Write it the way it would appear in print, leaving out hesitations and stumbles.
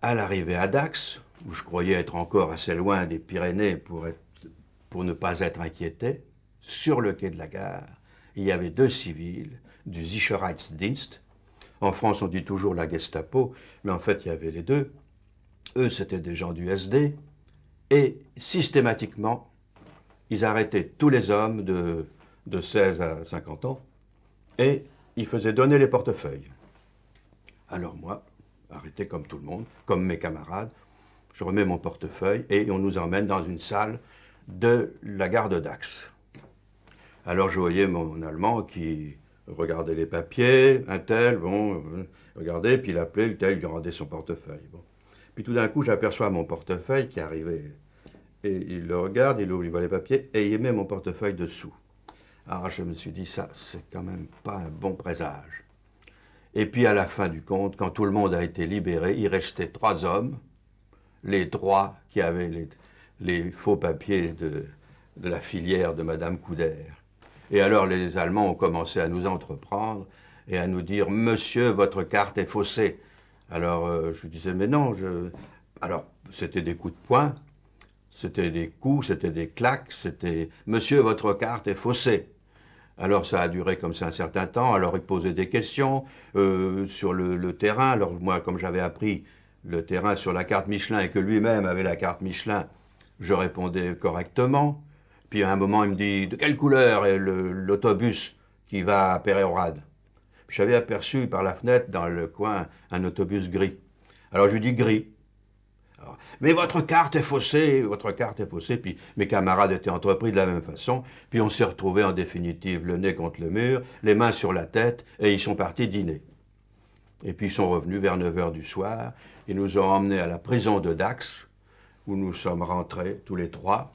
À l'arrivée à Dax, où je croyais être encore assez loin des Pyrénées pour ne pas être inquiété, sur le quai de la gare, il y avait deux civils du Sicherheitsdienst. En France, on dit toujours la Gestapo, mais en fait, il y avait les deux. Eux, c'était des gens du SD. Et systématiquement, ils arrêtaient tous les hommes de 16 à 50 ans et ils faisaient donner les portefeuilles. Alors moi, arrêté comme tout le monde, comme mes camarades, je remets mon portefeuille et on nous emmène dans une salle de la gare de Dax. Alors je voyais mon Allemand qui regardait les papiers, un tel, bon, regardait, puis il appelait, le tel, il lui rendait son portefeuille. Bon. Puis tout d'un coup, j'aperçois mon portefeuille qui arrivait. Et il le regarde, il ouvre, il voit les papiers, et il met mon portefeuille dessous. Alors je me suis dit, ça, c'est quand même pas un bon présage. Et puis à la fin du compte, quand tout le monde a été libéré, il restait trois hommes, les trois qui avaient les faux papiers de la filière de Madame Couder. Et alors les Allemands ont commencé à nous entreprendre et à nous dire « Monsieur, votre carte est faussée ». Alors je disais « Mais non, je… » Alors c'était des coups de poing, c'était des coups, c'était des claques, c'était « Monsieur, votre carte est faussée ». Alors ça a duré comme ça un certain temps, alors ils posaient des questions sur le terrain. Alors moi, comme j'avais appris le terrain sur la carte Michelin et que lui-même avait la carte Michelin, je répondais correctement. Puis à un moment, il me dit « De quelle couleur est l'autobus qui va à Peyrehorade ?» J'avais aperçu par la fenêtre dans le coin un autobus gris. Alors je lui dis « Gris ». Mais votre carte est faussée, votre carte est faussée. Puis mes camarades étaient entrepris de la même façon. Puis on s'est retrouvés en définitive le nez contre le mur, les mains sur la tête, et ils sont partis dîner. Et puis ils sont revenus vers 9 h du soir. Ils nous ont emmenés à la prison de Dax, où nous sommes rentrés tous les trois.